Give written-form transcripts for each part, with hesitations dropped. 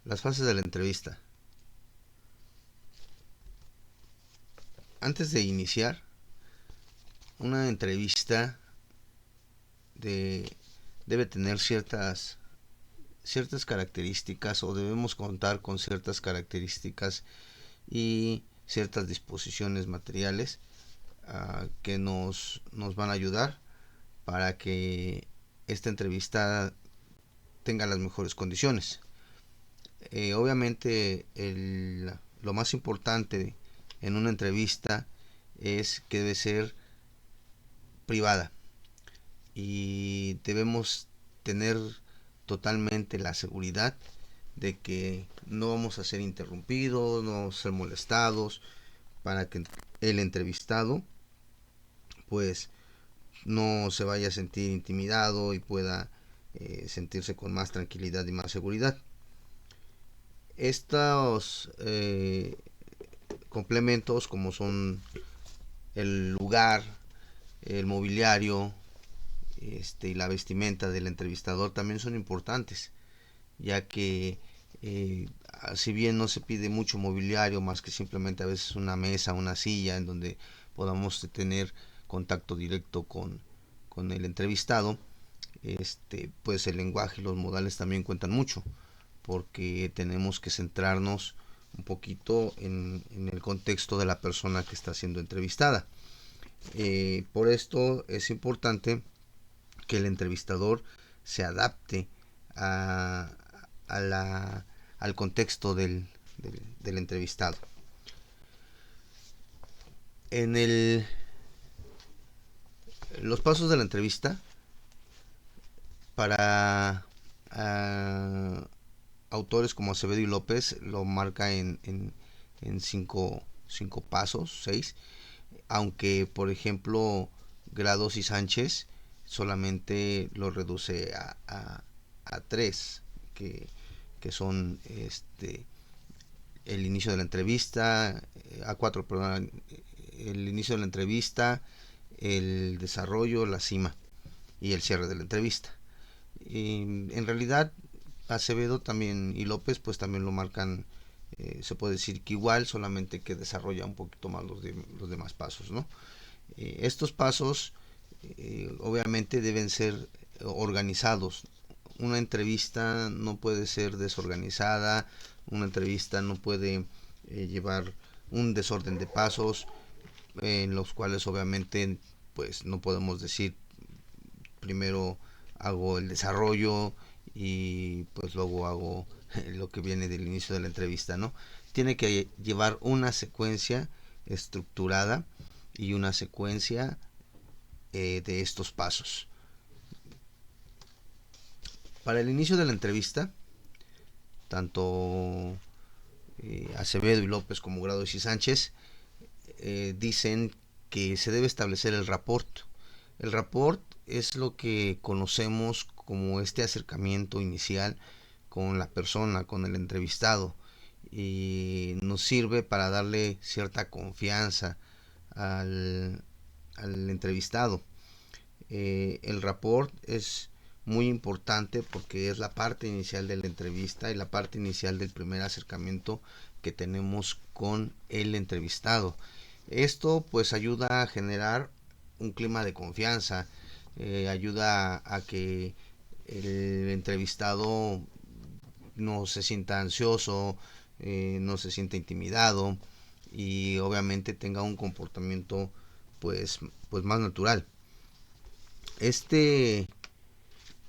Las fases de la entrevista. Antes de iniciar una entrevista de, debe tener ciertas características, o debemos contar con ciertas características y ciertas disposiciones materiales que nos van a ayudar para que esta entrevista tenga las mejores condiciones. Obviamente lo más importante en una entrevista es que debe ser privada y debemos tener totalmente la seguridad de que no vamos a ser interrumpidos, no vamos a ser molestados, para que el entrevistado pues no se vaya a sentir intimidado y pueda sentirse con más tranquilidad y más seguridad. Estos complementos, como son el lugar, el mobiliario y la vestimenta del entrevistador, también son importantes, ya que si bien no se pide mucho mobiliario, más que simplemente a veces una mesa, una silla en donde podamos tener contacto directo con el entrevistado, pues el lenguaje y los modales también cuentan mucho, porque tenemos que centrarnos un poquito en el contexto de la persona que está siendo entrevistada. Por esto es importante que el entrevistador se adapte a, a la, al contexto del entrevistado. En los pasos de la entrevista para autores como Acevedo y López lo marca en cinco pasos, seis, aunque por ejemplo Grados y Sánchez solamente lo reduce a tres, que son el inicio de la entrevista, a cuatro, perdón, el inicio de la entrevista, el desarrollo, la cima y el cierre de la entrevista. Y en realidad Acevedo también y López pues también lo marcan, se puede decir que igual, solamente que desarrolla un poquito más los demás pasos, ¿no? Estos pasos obviamente deben ser organizados. Una entrevista no puede ser desorganizada, una entrevista no puede llevar un desorden de pasos, en los cuales obviamente pues no podemos decir primero hago el desarrollo y pues luego hago lo que viene del inicio de la entrevista, ¿no? Tiene que llevar una secuencia estructurada y una secuencia de estos pasos. Para el inicio de la entrevista, tanto Acevedo y López como Grados y Sánchez dicen que se debe establecer el rapport. El rapport es lo que conocemos como este acercamiento inicial con la persona, con el entrevistado, y nos sirve para darle cierta confianza al entrevistado. El rapport es muy importante porque es la parte inicial de la entrevista y la parte inicial del primer acercamiento que tenemos con el entrevistado. Esto pues ayuda a generar un clima de confianza, ayuda a que el entrevistado no se sienta ansioso, no se sienta intimidado y obviamente tenga un comportamiento pues más natural. Este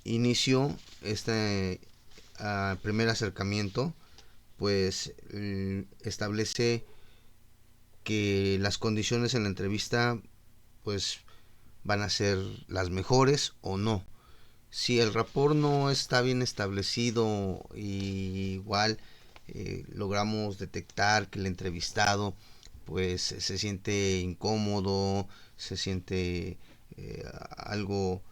inicio, este primer acercamiento, pues establece que las condiciones en la entrevista pues van a ser las mejores o no. Si el rapport no está bien establecido, y igual logramos detectar que el entrevistado pues se siente incómodo, se siente algo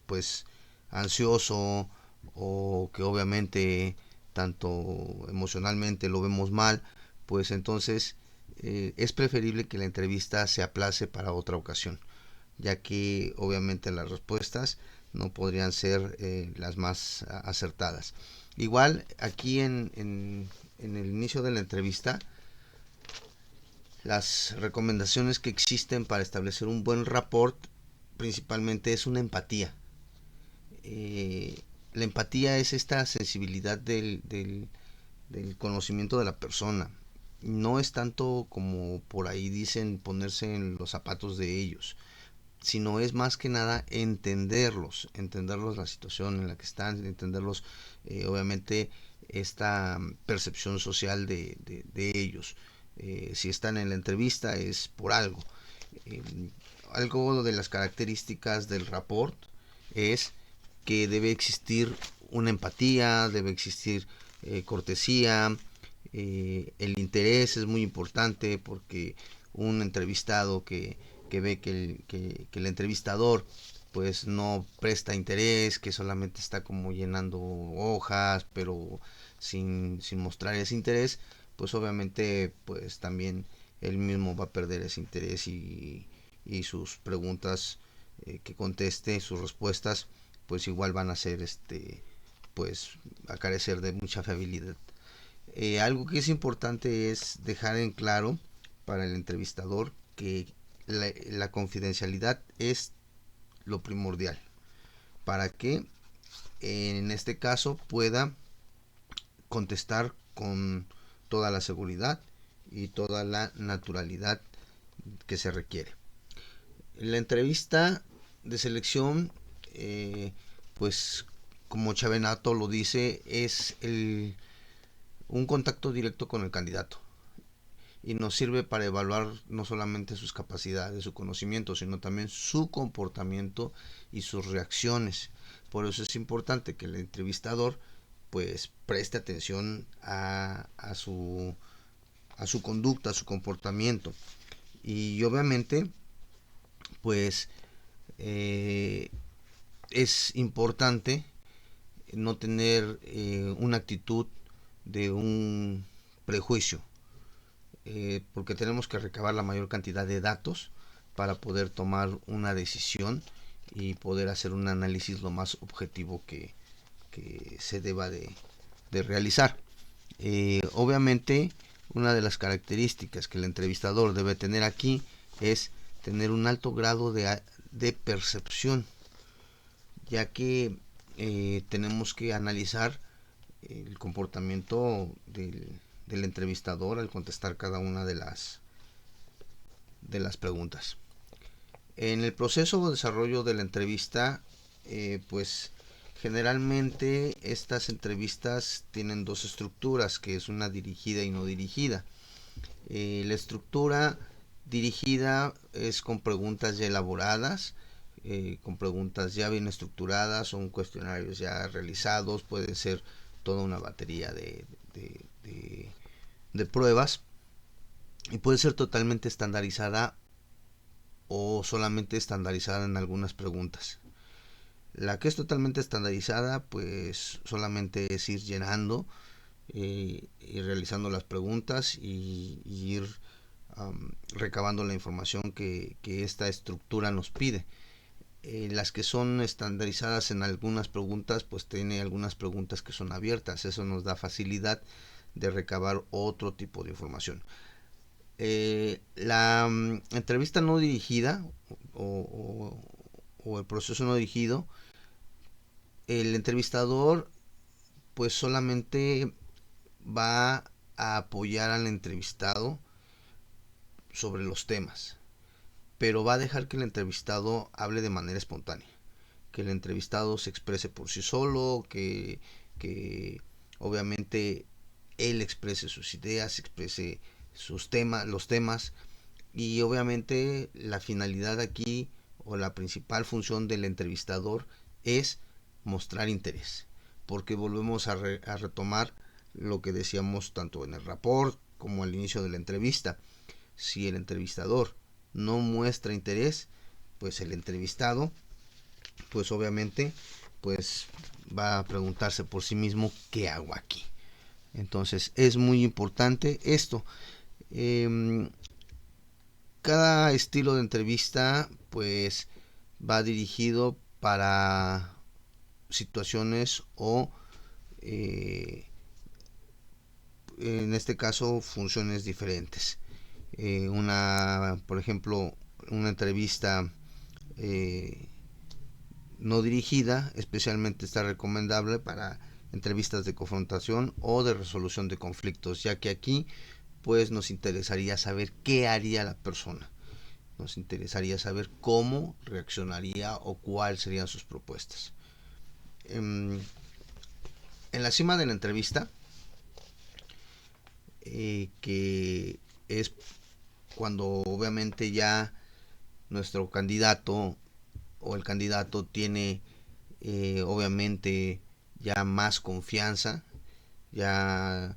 pues ansioso, o que obviamente tanto emocionalmente lo vemos mal, pues entonces es preferible que la entrevista se aplace para otra ocasión, ya que obviamente las respuestas no podrían ser las más acertadas. Igual aquí en el inicio de la entrevista, las recomendaciones que existen para establecer un buen rapport principalmente es una empatía. La empatía es esta sensibilidad del conocimiento de la persona. No es tanto como por ahí dicen ponerse en los zapatos de ellos, sino es más que nada entenderlos la situación en la que están, entenderlos obviamente esta percepción social de ellos. Si están en la entrevista es por algo. Eh, Algo de las características del rapport es que debe existir una empatía, debe existir cortesía, el interés es muy importante porque un entrevistado que ve que el entrevistador pues no presta interés, que solamente está como llenando hojas, pero sin mostrar ese interés, pues obviamente pues también él mismo va a perder ese interés y sus preguntas que conteste, sus respuestas, pues igual van a ser pues a carecer de mucha fiabilidad. Algo que es importante es dejar en claro para el entrevistador que la confidencialidad es lo primordial para que en este caso pueda contestar con toda la seguridad y toda la naturalidad que se requiere. La entrevista de selección, pues como Chavenato lo dice, es un contacto directo con el candidato y nos sirve para evaluar no solamente sus capacidades, su conocimiento, sino también su comportamiento y sus reacciones. Por eso es importante que el entrevistador pues preste atención a su conducta, a su comportamiento. Y obviamente pues eh, es importante no tener una actitud de un prejuicio, porque tenemos que recabar la mayor cantidad de datos para poder tomar una decisión y poder hacer un análisis lo más objetivo que se deba de realizar. Obviamente, una de las características que el entrevistador debe tener aquí es tener un alto grado de percepción, ya que tenemos que analizar el comportamiento del entrevistador al contestar cada una de las preguntas. En el proceso de desarrollo de la entrevista, pues generalmente estas entrevistas tienen dos estructuras, que es una dirigida y no dirigida. La estructura dirigida es con preguntas ya elaboradas, con preguntas ya bien estructuradas, son cuestionarios ya realizados, puede ser toda una batería de pruebas y puede ser totalmente estandarizada o solamente estandarizada en algunas preguntas. La que es totalmente estandarizada pues solamente es ir llenando y realizando las preguntas y ir recabando la información que esta estructura nos pide. Las que son estandarizadas en algunas preguntas pues tiene algunas preguntas que son abiertas, eso nos da facilidad de recabar otro tipo de información. La entrevista no dirigida o el proceso no dirigido, el entrevistador pues solamente va a apoyar al entrevistado sobre los temas, pero va a dejar que el entrevistado hable de manera espontánea, que el entrevistado se exprese por sí solo, que obviamente él exprese sus ideas, exprese los temas, y obviamente la finalidad aquí o la principal función del entrevistador es mostrar interés, porque volvemos a retomar lo que decíamos tanto en el rapport como al inicio de la entrevista. Si el entrevistador no muestra interés, pues el entrevistado pues obviamente pues va a preguntarse por sí mismo qué hago aquí. Entonces es muy importante esto. eh, Cada estilo de entrevista pues va dirigido para situaciones o en este caso funciones diferentes. Por ejemplo, una entrevista no dirigida especialmente está recomendable para entrevistas de confrontación o de resolución de conflictos, ya que aquí pues nos interesaría saber qué haría la persona, nos interesaría saber cómo reaccionaría o cuáles serían sus propuestas. En la cima de la entrevista, que es cuando obviamente ya nuestro candidato o el candidato tiene obviamente ya más confianza, ya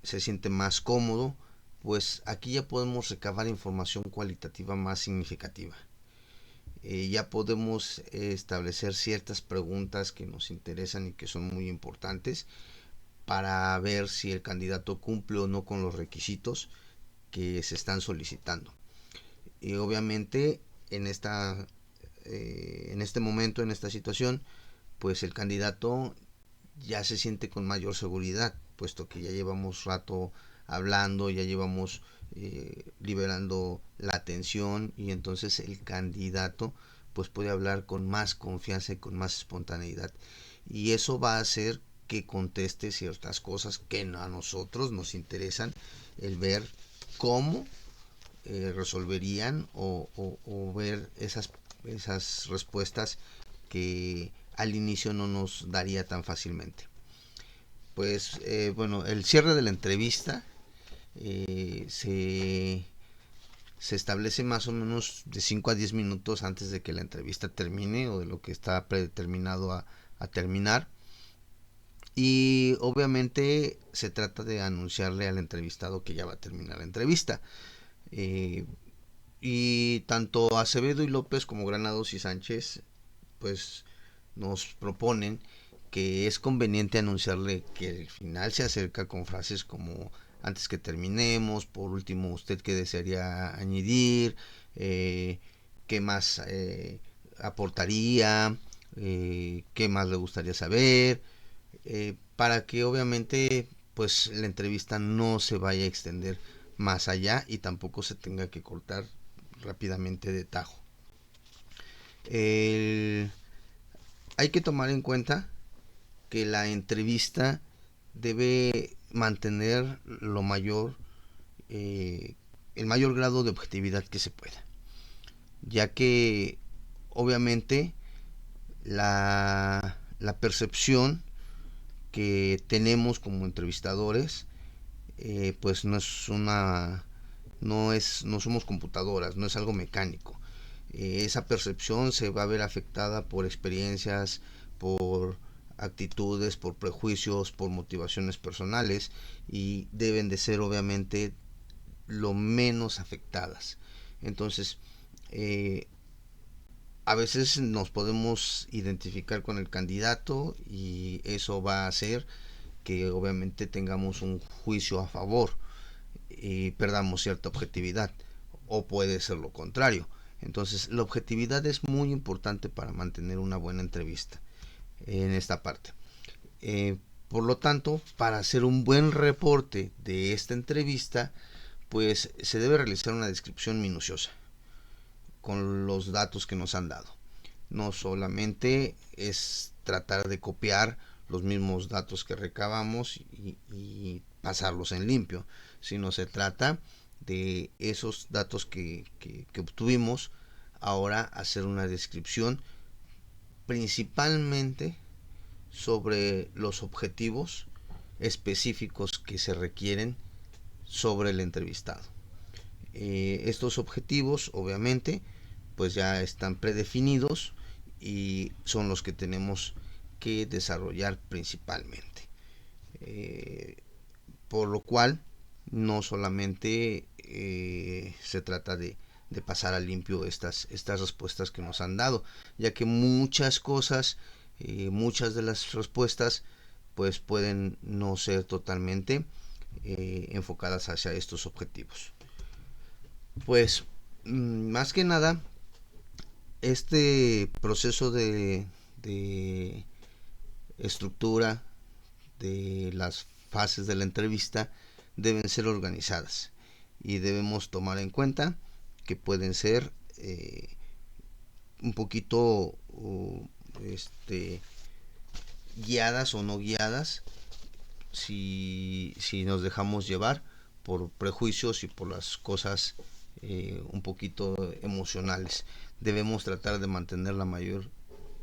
se siente más cómodo, pues aquí ya podemos recabar información cualitativa más significativa. Ya podemos establecer ciertas preguntas que nos interesan y que son muy importantes para ver si el candidato cumple o no con los requisitos que se están solicitando. Y obviamente en este momento, en esta situación, pues el candidato ya se siente con mayor seguridad, puesto que ya llevamos rato hablando, ya llevamos liberando la atención, y entonces el candidato pues puede hablar con más confianza y con más espontaneidad, y eso va a hacer que conteste ciertas cosas que a nosotros nos interesan, el ver cómo resolverían o ver esas respuestas que al inicio no nos daría tan fácilmente. Pues bueno, el cierre de la entrevista se establece más o menos de 5 a 10 minutos antes de que la entrevista termine o de lo que está predeterminado a terminar. Y obviamente se trata de anunciarle al entrevistado que ya va a terminar la entrevista. Y tanto Acevedo y López como Granados y Sánchez pues nos proponen que es conveniente anunciarle que el final se acerca con frases como antes que terminemos, por último usted qué desearía añadir, qué más aportaría, qué más le gustaría saber, para que obviamente pues la entrevista no se vaya a extender más allá y tampoco se tenga que cortar rápidamente de tajo. El, Hay que tomar en cuenta que la entrevista debe mantener el mayor grado de objetividad que se pueda, ya que obviamente la percepción que tenemos como entrevistadores pues no somos computadoras, no es algo mecánico. Esa percepción se va a ver afectada por experiencias, por actitudes, por prejuicios, por motivaciones personales, y deben de ser obviamente lo menos afectadas. Entonces, a veces nos podemos identificar con el candidato y eso va a hacer que obviamente tengamos un juicio a favor y perdamos cierta objetividad, o puede ser lo contrario. Entonces la objetividad es muy importante para mantener una buena entrevista en esta parte. Por lo tanto, para hacer un buen reporte de esta entrevista, pues se debe realizar una descripción minuciosa con los datos que nos han dado. No solamente es tratar de copiar los mismos datos que recabamos y pasarlos en limpio, sino se trata de esos datos que obtuvimos, ahora hacer una descripción principalmente sobre los objetivos específicos que se requieren sobre el entrevistado. Estos objetivos obviamente pues ya están predefinidos y son los que tenemos que desarrollar principalmente. Por lo cual no solamente se trata de pasar a limpio estas respuestas que nos han dado, ya que muchas cosas, muchas de las respuestas pues pueden no ser totalmente enfocadas hacia estos objetivos. Pues más que nada Este proceso de estructura de las fases de la entrevista deben ser organizadas y debemos tomar en cuenta que pueden ser un poquito guiadas o no guiadas si nos dejamos llevar por prejuicios y por las cosas un poquito emocionales. Debemos tratar de mantener la mayor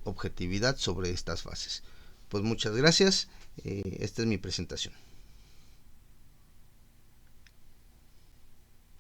objetividad sobre estas fases. Pues muchas gracias. Esta es mi presentación.